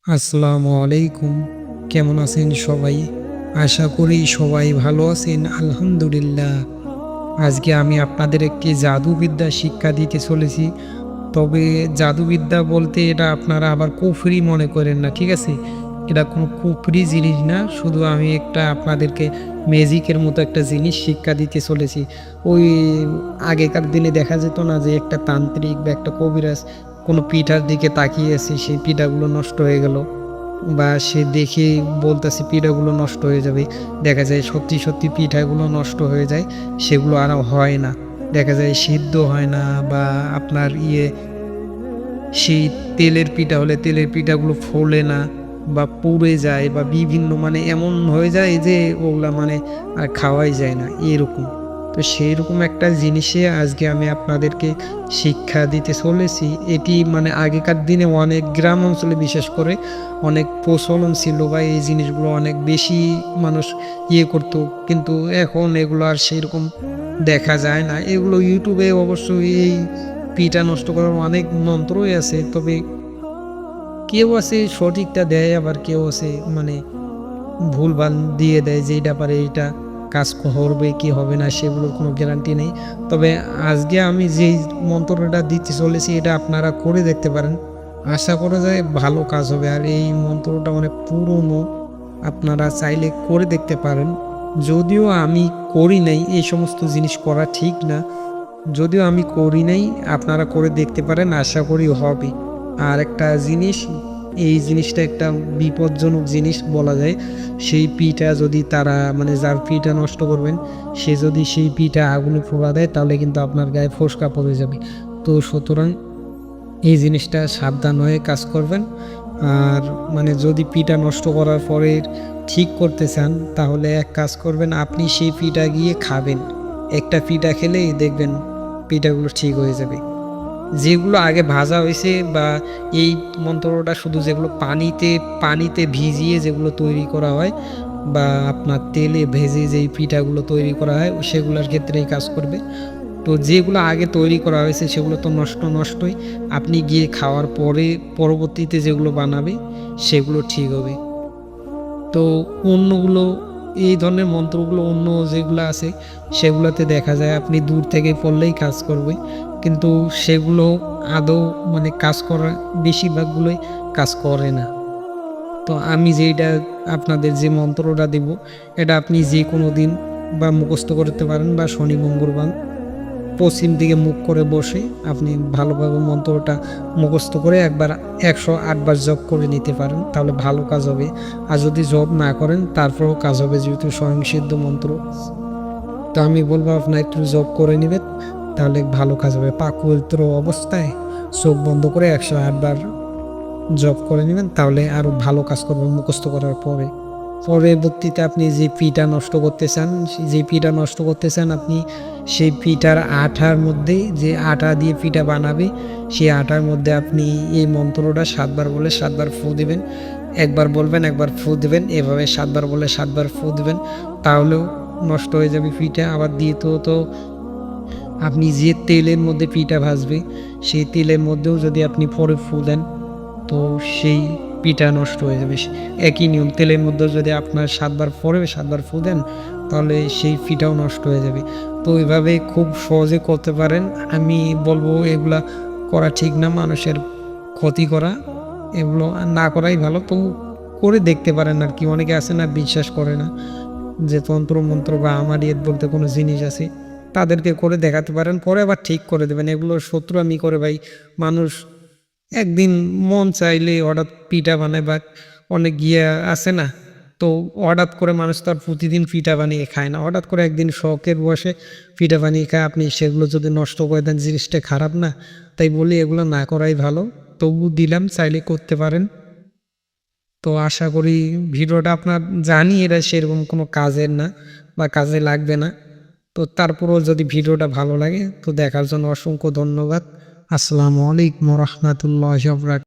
আসসালামু আলাইকুম। কেমন আছেন সবাই? আশা করি সবাই ভালো আছেন। আলহামদুলিল্লাহ। আজকে আমি আপনাদের একটি জাদুবিদ্যা শিক্ষা দিতে চলেছি। তবে জাদুবিদ্যা বলতে এটা আপনারা আবার কুফরি মনে করেন না, ঠিক আছে? এটা কোনো কুফরি জিনিস না। শুধু আমি একটা আপনাদেরকে ম্যাজিকের মতো একটা জিনিস শিক্ষা দিতে চলেছি। ওই আগেকার দিনে দেখা যেত না যে একটা তান্ত্রিক বা একটা কবিরাজ কোনো পিঠার দিকে তাকিয়ে আছে, সেই পিঠাগুলো নষ্ট হয়ে গেল। বা সে দেখে বলতেছে পিঠাগুলো নষ্ট হয়ে যাবে। দেখা যায় সত্যি, সত্যি পিঠাগুলো নষ্ট হয়ে যায়। সেগুলো আর হয় না। দেখা যায় সিদ্ধ হয় না বা আপনার সেই তেলের পিঠা হলে তেলের পিঠাগুলো ফোলে না বা পুড়ে যায় বা বিভিন্ন মানে এমন হয়ে যায় যে ওগুলা মানে আর খাওয়াই যায় না এরকম। তো সেইরকম একটা জিনিসে আজকে আমি আপনাদেরকে শিক্ষা দিতে চলেছি। এটি মানে আগেকার দিনে অনেক গ্রাম অঞ্চলে বিশেষ করে অনেক প্রচলন ছিল বা এই জিনিসগুলো অনেক বেশি মানুষ করত। কিন্তু এখন এগুলো আর সেইরকম দেখা যায় না। এগুলো ইউটিউবে অবশ্যই এই পিঠা নষ্ট করার অনেক মন্ত্রই আছে। তবে কেউ আছে সঠিকটা দেয়, আবার কেউ আছে মানে ভুলভাল দিয়ে দেয় যে এইটা পারে এইটা কাজ করবে কি হবে না সেগুলোর কোনো গ্যারান্টি নেই। তবে আজকে আমি যেই মন্ত্রটা দিতে চলেছি এটা আপনারা করে দেখতে পারেন। আশা করা যায় ভালো কাজ হবে। আর এই মন্ত্রটা অনেক পুরনো, আপনারা চাইলে করে দেখতে পারেন। যদিও আমি করি নাই, এই সমস্ত জিনিস করা ঠিক না। যদিও আমি করি নাই, আপনারা করে দেখতে পারেন, আশা করি হবে। আর একটা জিনিস, এই জিনিসটা একটা বিপজ্জনক জিনিস বলা যায়। সেই পিঠা যদি তারা মানে যার পিঠা নষ্ট করবেন, সে যদি সেই পিঠা আগুনে পোড়া দেয় তাহলে কিন্তু আপনার গায়ে ফোস্কা পড়ে যাবে। তো সুতরাং এই জিনিসটা সাবধান হয়ে কাজ করবেন। আর মানে যদি পিঠা নষ্ট করার পরে ঠিক করতে চান তাহলে এক কাজ করবেন, আপনি সেই পিঠা গিয়ে খাবেন। একটা পিঠা খেলেই দেখবেন পিঠাগুলো ঠিক হয়ে যাবে। যেগুলো আগে ভাজা হইছে বা এই মন্ত্রটা শুধু যেগুলো পানিতে পানিতে ভিজিয়ে যেগুলো তৈরি করা হয় বা আপনার তেলে ভেজে যেই পিঠাগুলো তৈরি করা হয় সেগুলোর ক্ষেত্রেই কাজ করবে। তো যেগুলো আগে তৈরি করা হয়েছে সেগুলো তো নষ্টই। আপনি গিয়ে খাওয়ার পরে পরবর্তীতে যেগুলো বানাবে সেগুলো ঠিক হবে। তো অন্যগুলো এই ধরনের মন্ত্রগুলো অন্য যেগুলো আছে সেগুলোতে দেখা যায় আপনি দূর থেকে পড়লেই কাজ করবে। কিন্তু সেগুলো আদৌ মানে কাজ করা বেশিরভাগগুলোই কাজ করে না। তো আমি যেইটা আপনাদের যে মন্ত্রটা দিব এটা আপনি যেকোনো দিন বা মুখস্থ করতে পারেন বা শনি, মঙ্গলবার পশ্চিম দিকে মুখ করে বসে আপনি ভালোভাবে মন্ত্রটা মুখস্থ করে একবার ১০৮ বার জপ করে নিতে পারেন, তাহলে ভালো কাজ হবে। আর যদি জপ না করেন তারপরেও কাজ হবে, যেহেতু স্বয়ংসিদ্ধ মন্ত্র। তো আমি বলবো আপনার একটু জপ করে নেবেন, তাহলে ভালো কাজ হবে। পাক পবিত্র অবস্থায় চোখ বন্ধ করে ১০৮ বার জব করে নিবেন, তাহলে আরো ভালো কাজ করবে মুখস্থ করার পরে। পরবর্তীতে আপনি যে পিঠা নষ্ট করতে চান, যে পিঠা নষ্ট করতে চান আপনি সেই পিঠার আঠার মধ্যে, যে আটা দিয়ে পিঠা বানাবে সেই আটার মধ্যে আপনি এই মন্ত্রটা ৭ বার বলে ৭ বার ফু দিবেন। একবার বলবেন, একবার ফু দিবেন। এভাবে ৭ বার বলে ৭ বার ফু দিবেন। তাহলেও নষ্ট হয়ে যাবে পিঠা। আবার দ্বিতীয়ত আপনি যে তেলের মধ্যে পিঠা ভাজবে, সেই তেলের মধ্যেও যদি আপনি পরে ফু দেন তো সেই পিঠা নষ্ট হয়ে যাবে। একই নিয়ম, তেলের মধ্যেও যদি আপনার ৭ বার পরে ৭ বার ফু দেন তাহলে সেই পিঠাও নষ্ট হয়ে যাবে। তো এভাবে খুব সহজে করতে পারেন। আমি বলবো এগুলা করা ঠিক না, মানুষের ক্ষতি করা। এগুলো না করাই ভালো। তবু করে দেখতে পারেন আরকি। অনেকে আছে না বিশ্বাস করে না যে তন্ত্র-মন্ত্র বা আমানিয়ত বলতে কোনো জিনিস আছে। তাদেরকে করে দেখাতে পারেন। পরে আবার ঠিক করে দেবেন। এগুলো শত্রুআমি করে ভাই মানুষ একদিন মন চাইলে হঠাৎ পিঠা বানায় বা অনেক আছে না? তো হঠাৎ করে মানুষ তো আর প্রতিদিন পিঠা বানিয়ে খায় না। হঠাৎ করে একদিন শখের বশে পিঠা বানিয়ে খায়। আপনি সেগুলো যদি নষ্ট করে দেন জিনিসটা খারাপ না? তাই বলি এগুলো না করাই ভালো। তবু দিলাম, চাইলে করতে পারেন। তো আশা করি ভিডিওটা আপনার, জানি এটা সেরকম কোনো কাজের না বা কাজে লাগবে না। তো তারপরেও যদি ভিডিওটা ভালো লাগে তো দেখার জন্য অসংখ্য ধন্যবাদ। আসসালামু আলাইকুম ওয়া রাহমাতুল্লাহি ওয়া বারাকাতুহু।